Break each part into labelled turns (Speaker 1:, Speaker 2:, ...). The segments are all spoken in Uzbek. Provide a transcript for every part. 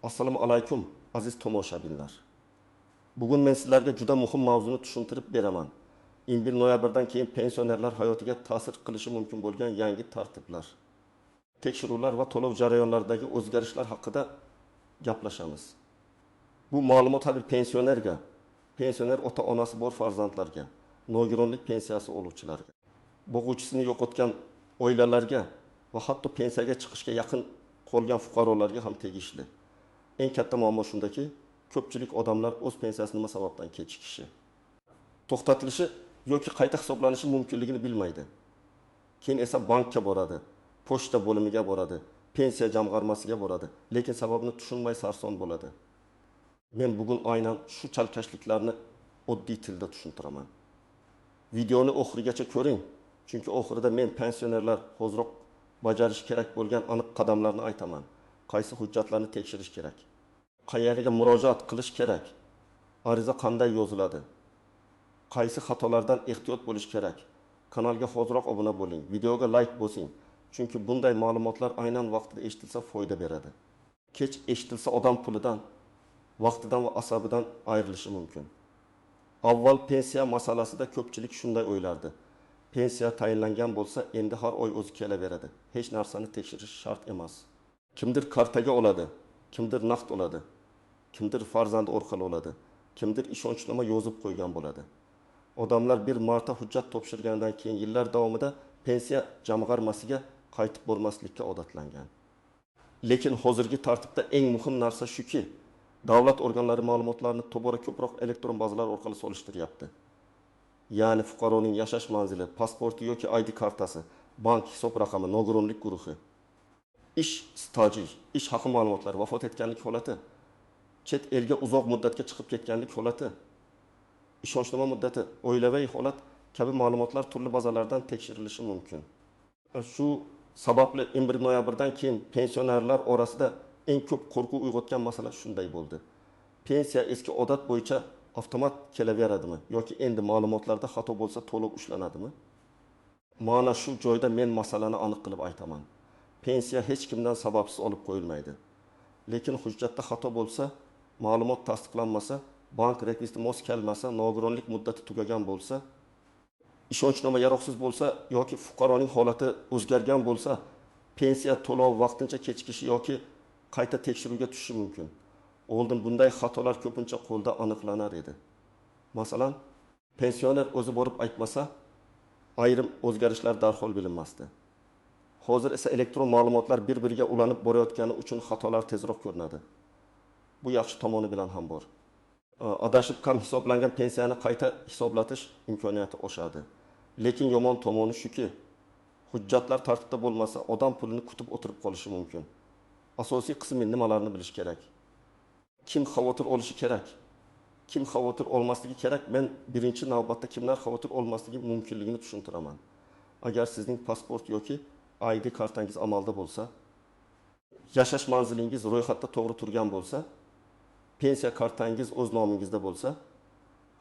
Speaker 1: Assalomu alaykum aziz tomoshabinlar. Bugun men sizlarga juda muhim mavzuni tushuntirib beraman. 11 noyabrdan keyin pensionerlar hayotiga ta'sir qilishi mumkin bo'lgan yangi tartiblar, tekshiruvlar va to'lov jarayonlaridagi o'zgarishlar haqida gaplashamiz. Bu ma'lumot har bir pensioner ota-onasi bor farzandlarga, nogironlik pensiyasi oluvchilarga, bo'g'uvchisini yo'qotgan oilalarga va hatto pensiyaga chiqishga yaqin qolgan fuqarolarga ham tegishli. Eng katta muammo shundaki, ko'pchilik odamlar o'z pensiyasi nima sababdan kechikishi, to'xtatilishi yoki qayta hisoblanishi mumkinligini bilmaydi. Keyin esa bankka boradi, pochta bo'limiga boradi, pensiya jamg'armasiga boradi, lekin sababini tushunmay sarson bo'ladi. Men bugun aynan shu chalkashliklarni oddiy tilda tushuntiraman. Videoni oxirigacha ko'ring, chunki oxirida men pensionerlar hoziroq bajarish kerak bo'lgan aniq qadamlarni aytaman. Qaysi hujjatlarni tekshirish kerak? Qayerga murojaat qilish kerak? Ariza qanday yoziladi? Qaysi xatolardan ehtiyot bo'lish kerak? Kanalga hoziroq obuna bo'ling, videoga like bosing. Chunki bunday ma'lumotlar aynan vaqtida eshitilsa foyda beradi. Kech eshitilsa odam pulidan, vaqtidan va asabidan ayrilishi mumkin. Avval pensiya masalasida ko'pchilik shunday o'ylardi. Pensiya tayinlangan bo'lsa, endi har oy o'zi kelaveradi. Hech narsani tekshirish shart emas. Kimdir kartaga oladi, kimdir naqd oladi, kimdir farzand orqali oladi, kimdir ishonchnoma yozib qo'ygan bo'ladi. Odamlar bir marta hujjat topshirgandan keyin yillar davomida pensiya jamg'armasiga qaytib bormaslikka odatlangan. Lekin hozirgi tartibda eng muhim narsa shuki, davlat organlari ma'lumotlarni tobora ko'proq elektron bazalar orqali solishtiryapti. Ya'ni fuqaroning yashash manzili, pasporti yoki ID kartasi, bank hisob raqami, nogironlik guruhi, ish staji, ish haqi ma'lumotlari, vafot etganlik holati, chet elga uzoq muddatga chiqib ketganlik holati, ishonchnoma muddati, oilaviy holat kabi ma'lumotlar turli bazalardan tekshirilishi mumkin. Shu sababli 11 noyabrdan keyin pensionerlar orasida eng ko'p qo'rquv uyg'otgan masala shunday bo'ldi. Pensiya eski odat bo'yicha avtomat kelaveradimi yoki endi ma'lumotlarda xato bo'lsa to'liq ushlanadimi? Mana shu joyda men masalani aniq qilib aytaman. Pensiya hech kimdan sababsiz olib qo'yilmaydi. Lekin hujjatda xato bo'lsa, ma'lumot tasdiqlanmasa, bank rekviziti mos kelmasa, nogironlik muddati tugagan bo'lsa, ishonchnoma yaroqsiz bo'lsa yoki fuqaroning holati o'zgargan bo'lsa, pensiya to'lovi vaqtincha kechikishi yoki qayta tekshiruvga tushishi mumkin. Oldin bunday xatolar ko'pincha qo'lda aniqlanar edi. Masalan, pensioner o'zi borib aytmasa, ayrim o'zgarishlar darhol bilinmasdi. Hozir esa elektron ma'lumotlar bir-biriga ulanib borayotgani uchun xatolar tezroq ko'rinadi. Bu yaxshi tomoni bilan ham bor. Adashib kam hisoblangan pensiyani qayta hisoblatish imkoniyati oshadi. Lekin yomon tomoni shuki, hujjatlar tartibda bo'lmasa, odam pulini kutib o'tirib qolishi mumkin. Asosiy qismi nimalarni bilish kerak? Kim xavotir olishi kerak? Kim xavotir olmasligi kerak? Men birinchi navbatda kimlar xavotir olmasligi mumkinligini tushuntiraman. Agar sizning pasport yoki ID kartangiz amalda bo'lsa, yashash manzilingiz ro'yxatda to'g'ri turgan bo'lsa, pensiya kartangiz o'z nomingizda bo'lsa,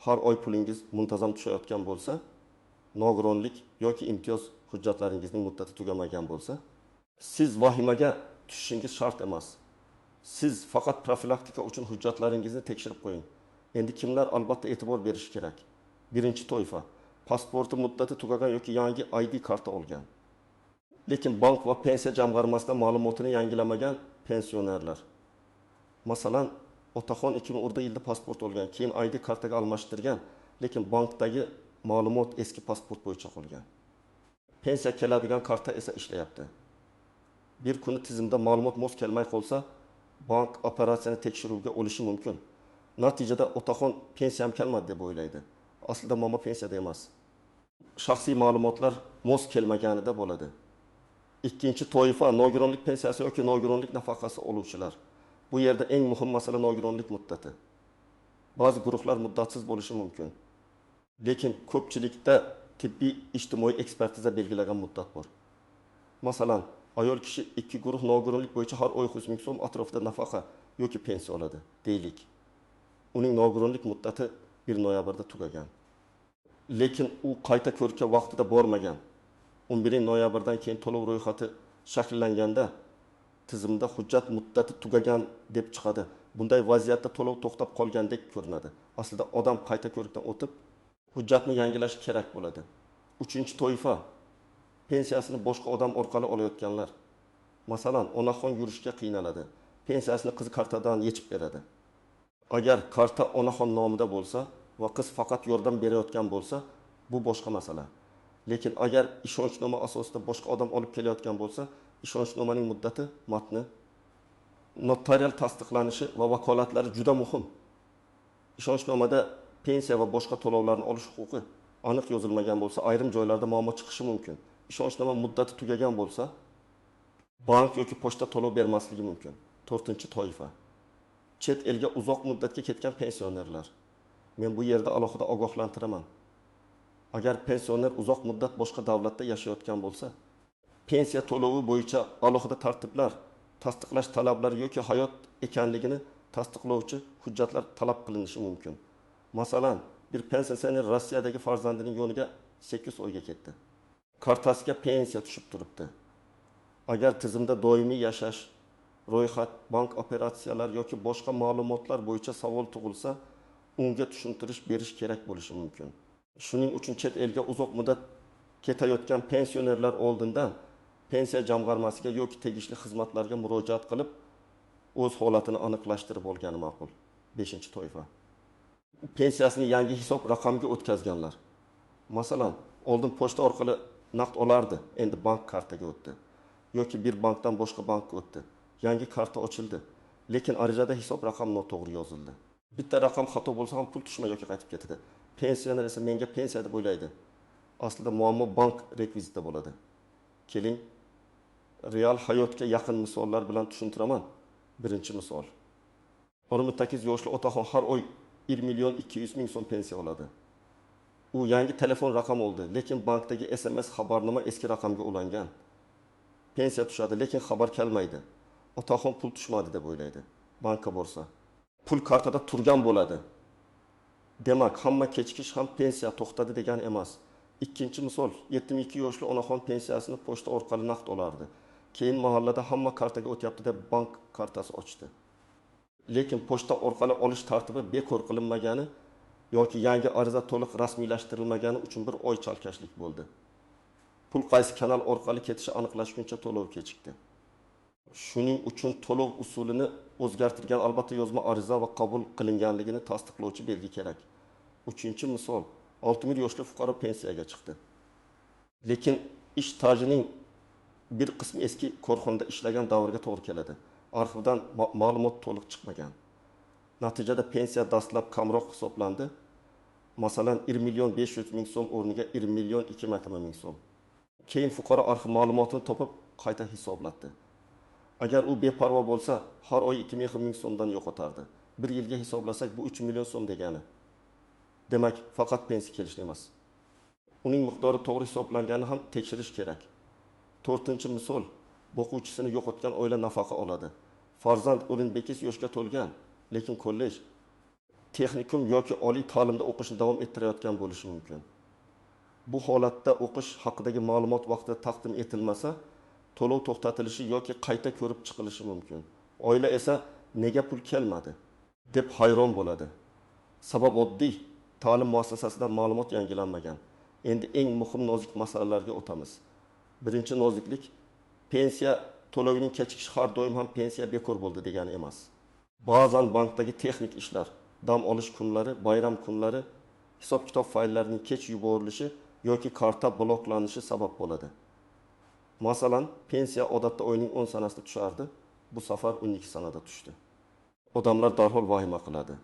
Speaker 1: har oy pulingiz muntazam tushayotgan bo'lsa, nogironlik yoki imtiyoz hujjatlaringizning muddati tugamagan bo'lsa, siz vahimaga tushishingiz shart emas. Siz faqat profilaktika uchun hujjatlaringizni tekshirib qo'ying. Endi kimlar albatta e'tibor berish kerak? Birinchi toifa, pasporti muddati tugagan yoki yangi ID karta olgan. Lekin bank va pensiya jamg'armasida ma'lumotini yangilamagan pensionerlar. Masalan, otaxon 2010-yilda pasport olgan, keyin ID kartaga almashtirgan, lekin bankdagi ma'lumot eski pasport bo'yicha qolgan. Pensiya keladigan karta esa ishlayapti. Bir kuni tizimda ma'lumot mos kelmay qolsa, bank operatsiyani tekshiruvga olishi mumkin. Natijada otaxon pensiyam kelmadi deb o'ylaydi. Aslida momo pensiyada emas. Shaxsiy ma'lumotlar mos kelmaganida bo'ladi. Ikkinchi toifa nogironlik pensiyasi yoki nogironlik nafaqasi oluvchilar. Bu yerda eng muhim masala nogironlik muddati. Ba'zi guruhlar muddatsiz bo'lishi mumkin. Lekin ko'pchilikda tibbiy ijtimoiy ekspertiza belgilagan muddat bor. Masalan, ayol kishi 2 guruh nogironlik bo'yicha har oy 100 ming so'm atrofida nafaqa yoki pensiya oladi, deylik. Uning nogironlik muddati 1 noyabrda tugagan. Lekin u qayta ko'rikka vaqtida bormagan. 11 noyabrdan keyin to'lov ro'yxati shakllanganda tizimda hujjat muddati tugagan deb chiqadi. Bunday vaziyatda to'lov to'xtab qolgandek ko'rinadi. Aslida odam qayta ko'rikdan o'tib, hujjatni yangilash kerak bo'ladi. Uchinchi toifa pensiyasini boshqa odam orqali olayotganlar. Masalan, onaxon yurishga qiynaladi. Pensiyasini qiz kartadan yechib beradi. Agar karta onaxon nomida bo'lsa va qiz faqat yordam berayotgan bo'lsa, bu boshqa masala. Lekin agar ishonchnoma asosida boshqa odam olib kelayotgan bo'lsa, ishonchnomaning muddati, matni, notarial tasdiqlanishi va vakolatlari juda muhim. Ishonchnomada pensiya va boshqa to'lovlarni olish huquqi aniq yozilmagan bo'lsa, ayrim joylarda muammo chiqishi mumkin. Ishonchnoma muddati tugagan bo'lsa, bank yoki pochta to'lov bermasligi mumkin. 4-toifa. Chet elga uzoq muddatga ketgan pensionerlar. Men bu yerda alohida ogohlantiraman. Agar pensioner uzoq muddat boshqa davlatda yashayotgan bo'lsa, pensiya to'lovi bo'yicha alohida tartiblar, tasdiqlash talablari yoki hayot ekanligini tasdiqlovchi hujjatlar talab qilinishi mumkin. Masalan, bir pensioner Rossiyadagi farzandining yoniga 8 oyga ketdi. Kartasiga pensiya tushib turibdi. Agar tizimda doimiy yashash, ro'yxat, bank operatsiyalar yoki boshqa ma'lumotlar bo'yicha savol tug'ilsa, unga tushuntirish berish kerak bo'lishi mumkin. Shuning uchun chet elga uzoq muddat ketayotgan pensionerlar oldindan pensiya jamg'armasiga yoki tegishli xizmatlarga murojaat qilib, o'z holatini aniqlashtirib olgani ma'qul. 5-toifa. Pensiyasini yangi hisob raqamga o'tkazganlar. Masalan, oldin pochta orqali naqd olardi, endi bank kartaga o'tdi. Yoki bir bankdan boshqa bankka o'tdi. Yangi karta ochildi, lekin arizada hisob raqam noto'g'ri yozildi. Bitta raqam xato bo'lsa ham pul tushmay yoki qaytib ketadi. Pensioner esa menga pensiya deb o'ylaydi. Aslida muammo bank rekvizitida bo'ladi. Keling, real hayotga yaqin misollar bilan tushuntiraman. Birinchi misol. 18 yoshli otaxon har oy 1.200.000 so'm pensiya oladi. U yangi telefon raqami oldi, lekin bankdagi SMS xabarnoma eski raqamga ulangan. Pensiya tushadi, lekin xabar kelmaydi. Otaxon pul tushmadi deb o'ylaydi. Bankka borsa, pul kartada turgan bo'ladi. Demak, hamma kechikish ham pensiya to'xtadi degani emas. Ikkinchi misol, 72 yoshli onaxon pensiyasini pochta orqali naqd olardi. Keyin mahallada hamma kartaga o'tyapti deb bank kartasi ochdi. Lekin pochta orqali olish tartibi bekor qilinmagani yoki yangi ariza to'liq rasmiylashtirilmagani uchun bir oy chalkashlik bo'ldi. Pul qaysi kanal orqali ketishi aniqlashguncha to'lov kechikdi. Shuning uchun to'lov usulini o'zgartirgan, albatta yozma ariza va qabul qilinganligini tasdiqlovchi belgi kerak. Uchinchi misol, 60 yoshli fuqaro pensiyaga chiqdi. Lekin ish stajining bir qismi eski korxonada ishlagan davrga to'g'ri keladi. Arxivdan ma'lumot to'liq chiqmagan. Natijada pensiya dastlab kamroq hisoblandi. Masalan, 1.500.000 so'm o'rniga 1.200.000 so'm. Keyin fuqaro arxiv ma'lumotini topib qayta hisoblatdi. Agar u beparvo bo'lsa, har oy 2.000 so'mdan yo'qotardi. Bir yilga hisoblasak bu 3 million so'm degani. Demak, faqat pensiya kelish emas. Uning miqdori to'g'ri hisoblangani ham tekshirish kerak. 4-misol, o'quvchisini yo'qotgan oila nafaqa oladi. Farzand 18 yoshga to'lgan, lekin kollej, texnikum yoki oliy ta'limda o'qishni davom ettirayotgan bo'lishi mumkin. Bu holatda o'qish haqidagi ma'lumot vaqtida taqdim etilmasa, to'lov to'xtatilishi yoki qayta ko'rib chiqilishi mumkin. Oila esa nega pul kelmadi deb hayron bo'ladi. Sabab oddiy, ta'lim muassasasidan ma'lumot yangilanmagan. Endi eng muhim nozik masalalarga o'tamiz. Birinchi noziklik, pensiya to'lovining kechikishi har doim ham pensiya bekor bo'ldi degani emas. Ba'zan bankdagi texnik ishlar, dam olish kunlari, bayram kunlari, hisob-kitob fayllarining kech yuborilishi yoki karta bloklanishi sabab bo'ladi. Masalan, pensiya odatda oyning 10 sanasida tushardi, bu safar 12 sanada tushdi. Odamlar darhol vahima qiladi.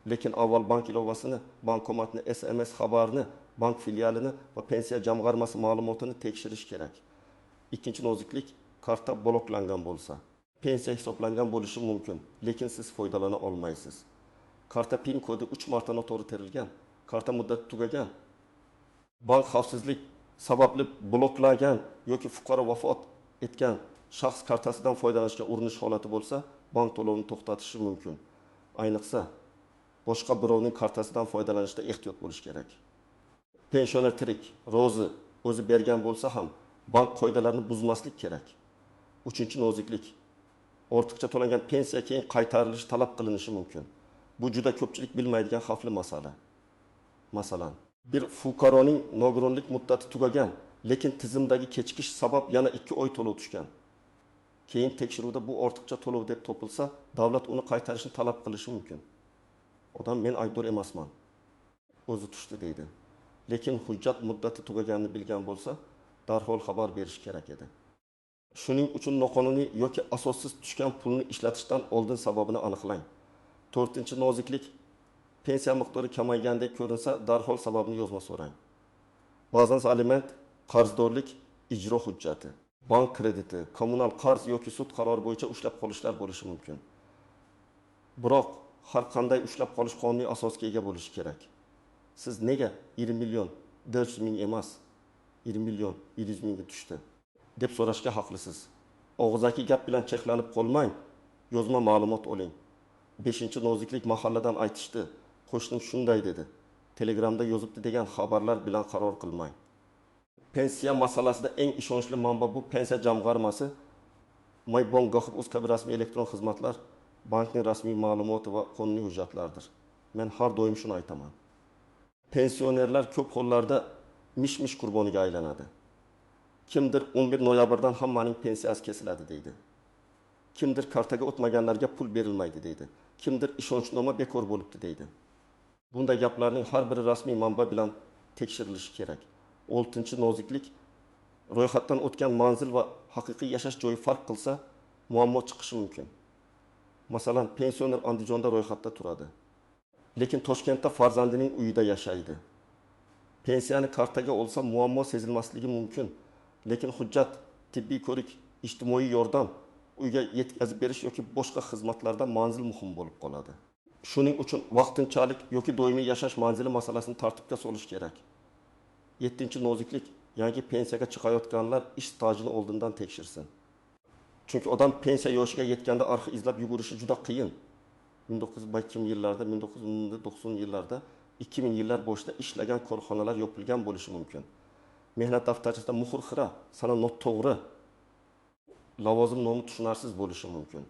Speaker 1: Lekin avval bank ilovasini, bankomatni, SMS xabarini, bank filialini va pensiya jamg'armasi ma'lumotini tekshirish kerak. Ikkinchi noziklik, karta bloklangan bo'lsa, pensiya hisoblangan bo'lishi mumkin, lekin siz foydalana olmaysiz. Karta PIN kodi 3 marta noto'g'ri terilgan, karta muddati tugagan, bank xavfsizlik sababli bloklagan yoki fuqaro vafot etgan shaxs kartasidan foydalanishga urinish holati bo'lsa, bank to'lovini to'xtatishi mumkin. Ayniqsa, boshqa birovning kartasidan foydalanishda ehtiyot bo'lish kerak. Pensioner tirik, rozi, o'zi bergan bo'lsa ham bank qoidalarini buzmaslik kerak. 3-noziklik, Ortiqcha to'langan pensiya keyin qaytarilishi talab qilinishi mumkin. Bu juda ko'pchilik bilmaydigan xavfli masala. Masalan, bir fuqaroning nogironlik muddati tugagan, lekin tizimdagi kechikish sabab yana 2 oy to'lov tushgan. Keyin tekshiruvda bu ortiqcha to'lov deb topilsa, davlat uni qaytarishni talab qilishi mumkin. Odam men aybdor emasman, o'zi tushdi deydi. Lekin hujjat muddati tugaganini bilgan bo'lsa, darhol xabar berish kerak edi. Shuning uchun noqonuniy yoki asossiz tushgan pulni ishlatishdan oldin sababini aniqlang. 4-noziklik, pensiya miqdori kamaygandek ko'rinsa, darhol sababini yozma so'rang. Ba'zan aliment, qarzdorlik, ijro hujjati, bank krediti, kommunal qarz yoki sud qarori bo'yicha ushlab qolishlar bo'lishi mumkin. Biroq har qanday ushlab qolish qonuniy asosga ega bo'lishi kerak. Siz nega 20 million 400 ming emas, 20 million 700 mingga tushdi deb so'rashga haqlisiz. Og'zaki gap bilan cheklanib qolmang, yozma ma'lumot oling. 5-noziklik mahalladan aytishdi, qo'shnim shunday dedi, Telegramda yozibdi degan xabarlar bilan qaror qilmang. Pensiya masalasida eng ishonchli manba bu pensiya jamg'armasi, Mybank G'ohib.uz kabi rasmiy elektron xizmatlar, bankning rasmiy ma'lumoti va qonuniy hujjatlardir. Men har doim shuni aytaman. Pensionerlar ko'p hollarda mish-mish qurboniga aylanadi. Kimdir 11 noyabrdan hammaning pensiyasi kesiladi deydi. Kimdir kartaga o'tmaganlarga pul berilmaydi deydi. Kimdir ishonchnoma bekor bo'libdi deydi. Bunday gaplarning har biri rasmiy manba bilan tekshirilishi kerak. 6-noziklik, ro'yxatdan o'tgan manzil va haqiqiy yashash joyi farq qilsa, muammo chiqishi mumkin. Masalan, pensioner Andijonda ro'yxatda turadi, lekin Toshkentda farzandining uyida yashaydi. Pensiyani kartaga olsa muammo sezilmasligi mumkin, lekin hujjat, tibbiy ko'rik, ijtimoiy yordam, uyga yetkazib berish yoki boshqa xizmatlarda manzil muhim bo'lib qoladi. Shuning uchun vaqtinchalik yoki doimiy yashash manzili masalasini tartibga solish kerak. 7-noziklik, yangi pensiyaga chiqayotganlar ish stajini oldindan tekshirsin. Chunki odam pensiya yoshiga yetganda arxiv izlab yugurishi juda qiyin. 1990 yillarda, 1990 yillarda, 2000 yillar boshida ishlagan korxonalar yopilgan bo'lishi mumkin. Mehnat daftarchasida muhr xira, sana noto'g'ri, lavozim nomi tushunarsiz bo'lishi mumkin.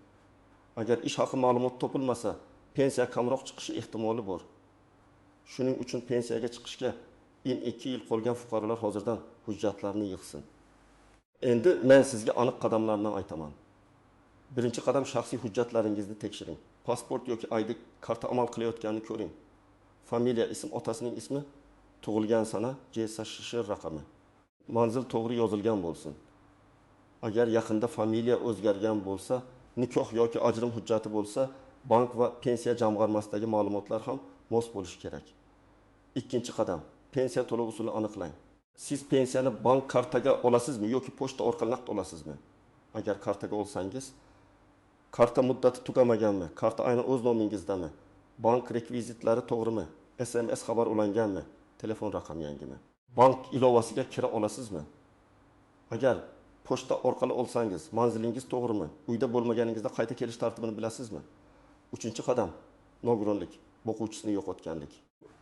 Speaker 1: Agar ish haqi ma'lumot topilmasa, pensiya kamroq chiqishi ehtimoli bor. Shuning uchun pensiyaga chiqishga 2 yil qolgan fuqarolar hozirdan hujjatlarni yig'sin. Endi men sizga aniq qadamlarni aytaman. Birinchi qadam, shaxsiy hujjatlaringizni tekshiring. Pasport yoki ID karta amal qilayotganini ko'ring. Familiya, ism, otasining ismi, tug'ilgan sana, JSSH raqami. Manzil to'g'ri yozilgan bo'lsin. Agar yaqinda familiya o'zgargan bo'lsa, nikoh yoki ajrim hujjati bo'lsa, bank va pensiya jamg'armasidagi ma'lumotlar ham mos bo'lishi kerak. Ikkinchi qadam, pensiya to'lov usuli aniqlang. Siz pensiyani bank kartaga olasizmi yoki pochta orqali naqd olasizmi? Agar kartaga olsangiz, karta muddati tugamaganmi? Karta aynan o'z nomingizdami? Bank rekvizitlari to'g'rimi? SMS xabar ulanganmi? Telefon raqami yangimi? Bank ilovasiga kira olasizmi? Agar pochta orqali olsangiz, manzilingiz to'g'rimi? Uyda bo'lmaganingizda qayta kelish tartibini bilasizmi? 3-qadam, nogironlik, boquvchisini yo'qotganlik.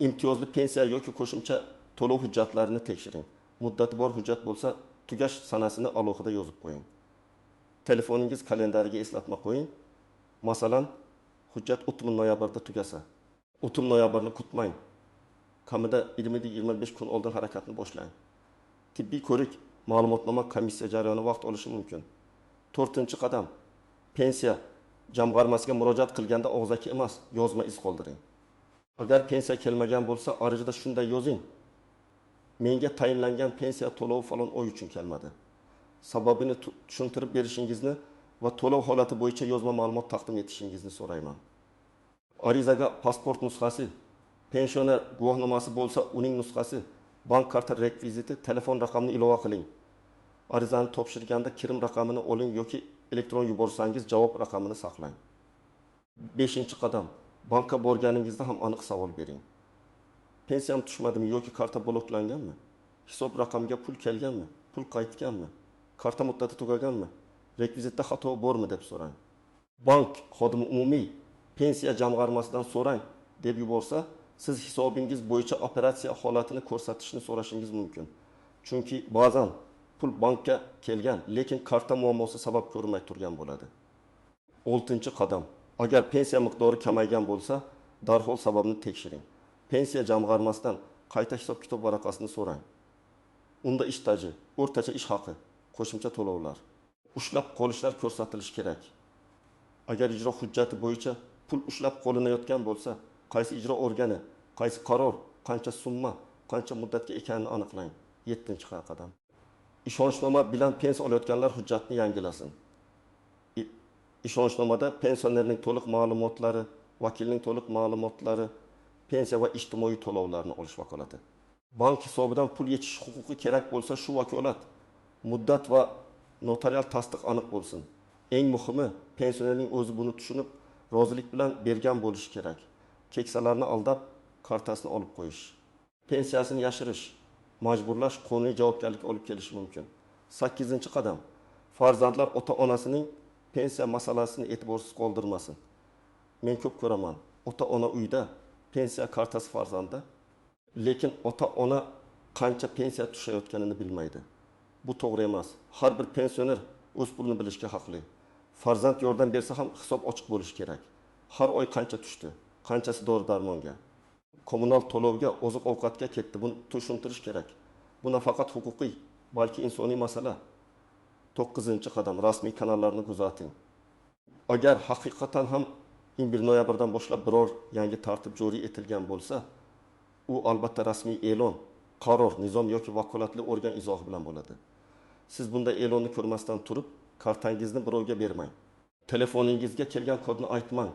Speaker 1: Imtiyozli pensiya yoki qo'shimcha to'lov hujjatlarini tekshiring. Muddati bor hujjat bo'lsa, tugash sanasini alohida yozib qo'ying. Telefoningiz kalendariga eslatma qo'ying. Masalan, hujjat 30 noyabrda tugasa, 30 noyabrni kutmang. Kamida 20-25 kun oldin harakatni boshlang. Tibbiy ko'rik, ma'lumotnoma komissiya jarayoni vaqt olishi mumkin. 4-qadam, pensiya jamg'armasiga murojaat qilganda og'zaki emas, yozma iz qoldiring. Agar pensiya kelmagan bo'lsa, arizada shunday yozing. Menga tayinlangan pensiya to'lovi falon oy uchun kelmadi. Sababini tushuntirib berishingizni va to'lov holati bo'yicha yozma ma'lumot taqdim etishingizni so'rayman. Arizaga pasport nusxasi, pensioner guvohnomasi bo'lsa, uning nusxasi, bank karta rekviziti, telefon raqamini ilova qiling. Arizani topshirganda kirim raqamini oling yoki elektron yuborsangiz javob raqamini saqlang. 5-qadam, bankka borganingizda ham aniq savol bering. Pensiyam tushmadimi yoki karta bloklanganmi? Hisob raqamiga pul kelganmi? Pul qaytganmi? Karta muddati tugaganmi? Rekvizitda xato bormi deb so'rang. Bank xodimi umumiy pensiya jamg'armasidan so'rang deb yuborsa, siz hisobingiz bo'yicha operatsiya holatini ko'rsatishni so'rashingiz mumkin. Chunki ba'zan pul bankka kelgan, lekin karta muammosi sabab ko'rinmay turgan bo'ladi. Oltinchi qadam. Agar pensiya miqdori kamaygan bo'lsa, darhol sababini tekshiring. Pensiya jamg'armasidan qayta hisob-kitob varaqasini so'rang. Unda ish staji, o'rtacha ish haqi, qo'shimcha to'lovlar, ushlab qolishlar ko'rsatilishi kerak. Agar ijro hujjati bo'yicha pul ushlab qolinayotgan bo'lsa, qaysi ijro organi, qaysi qaror, qancha summa, qancha muddatga ekanini aniqlang. 7-qadam. Ishonchnoma bilan pensiya olayotganlar hujjatni yangilasin. Ishonchnomada pensionerning to'liq ma'lumotlari, vakilning to'liq ma'lumotlari, pensiya va ijtimoiy to'lovlarni olish vakolati. Bank hisobidan pul yechish huquqi kerak bo'lsa, shu vakolat, muddat va notarial tasdiq aniq bo'lsin. Eng muhimi, pensionerning o'zi buni tushunib, rozilik bilan bergan bo'lishi kerak. Keksalarni aldab, kartasini olib qo'yish. Pensiyasini yashirish, majburlash qonuniy javobgarlikka olib kelishi mumkin. 8-qadam. Farzandlar ota-onasining pensiya masalasini e'tiborsiz qoldirmasin. Men ko'p ko'raman. Ota-ona uyda, pensiya kartasi farzanda, lekin ota-ona qancha pensiya tushayotganini bilmaydi. Bu to'g'ri emas. Har bir pensioner o'z pulini bilishga haqli. Farzand yordam bersa ham hisob ochiq bo'lishi kerak. Har oy qancha tushdi, qanchasi dori-darmonga, kommunal to'lovga, oziq-ovqatga ketdi, buni tushuntirish kerak. Bu nafaqat huquqiy, balki insoniy masala. 9-qadam. Rasmiy kanallarni kuzating. Agar haqiqatan ham 1 noyabrdan boshlab biror yangi tartib joriy etilgan bo'lsa, u albatta rasmiy e'lon, qaror, nizom yoki vakolatli organ izohi bilan bo'ladi. Siz bunday e'lonni ko'rmasdan turib, kartangizni birovga bermang. Telefoningizga kelgan kodni aytmang.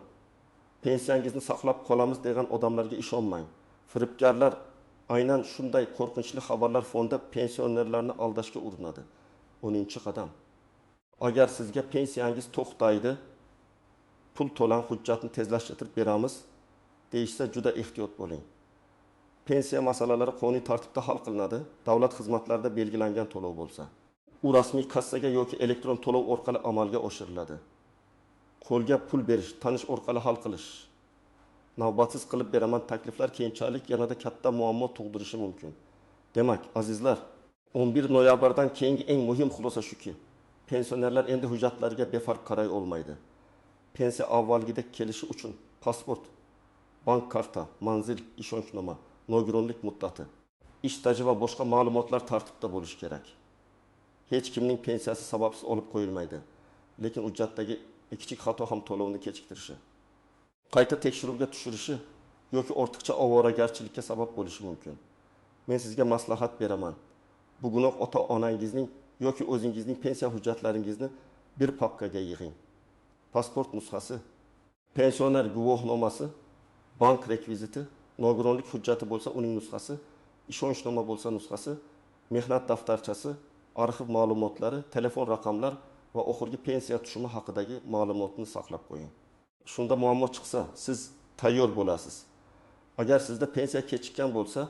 Speaker 1: Pensiyangizni saqlab qolamiz degan odamlarga ishonmang. Firibgarlar aynan shunday qo'rqinchli xabarlar fonida pensionerlarni aldashga urinadi. 10-qadam. Agar sizga pensiyangiz to'xtaydi, pul to'lan hujjatni tezlashtirib beramiz, deyishsa juda ehtiyot bo'ling. Pensiya masalalari qonuniy tartibda hal qilinadi, davlat xizmatlarida belgilangan to'lov bo'lsa. U rasmiy kassaga yoki elektron to'lov orqali amalga oshiriladi. Qo'lga pul berish, tanish orqali hal qilish, navbatsiz qilib beraman takliflar keyinchalik yanada katta muammo tug'dirishi mumkin. Demak, azizlar, 11 noyabrdan keyingi eng muhim xulosa shuki, pensionerlar endi hujjatlariga befarq qaray olmaydi. Pensiya avvalgidek kelishi uchun pasport, bank karta, manzil, ishonchnoma, nogironlik muddati, ish staji va boshqa ma'lumotlar tartibda bo'lishi kerak. Hech kimning pensiyasi sababsiz olib qo'yilmaydi, lekin hujjatdagi kichik xato ham to'lovni kechiktirishi, qayta tekshiruvga tushirishi yoki ortiqcha ovoragarchilikka sabab bo'lishi mumkin. Men sizga maslahat beraman. Bugunoq ota-onangizning yoki o'zingizning pensiya hujjatlaringizni bir papkaga yig'ing. Pasport nusxasi, pensioner guvohnomasi, bank rekviziti, nogironlik hujjati bo'lsa uning nusxasi, ishonchnoma bo'lsa nusxasi, mehnat daftarchasi, arxiv ma'lumotlari, telefon raqamlar va oxirgi pensiya tushumi haqidagi ma'lumotni saqlab qo'ying. Shunda muammo chiqsa, siz tayyor bo'lasiz. Agar sizda pensiya kechikkan bo'lsa,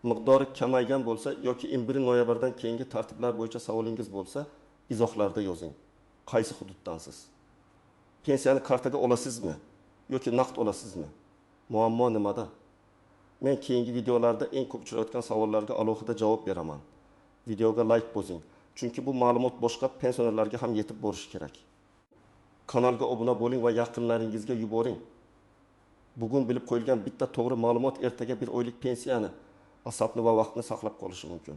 Speaker 1: miqdori kamaygan bo'lsa yoki 1 noyabrdan keyingi tartiblar bo'yicha savolingiz bo'lsa, izohlarda yozing. Qaysi hududdansiz? Pensiyani kartaga olasizmi yoki naqd olasizmi? Muammo nimada? Men keyingi videolarda eng ko'p uchrayotgan savollarga alohida javob beraman. Videoga like bosing, chunki bu ma'lumot boshqa pensionerlarga ham yetib borishi kerak. Kanalga obuna bo'ling va yaqinlaringizga yuboring. Bugun bilib qo'yilgan bitta to'g'ri ma'lumot ertaga bir oylik pensiyani, asabni va vaqtni saqlab qolishi mumkin.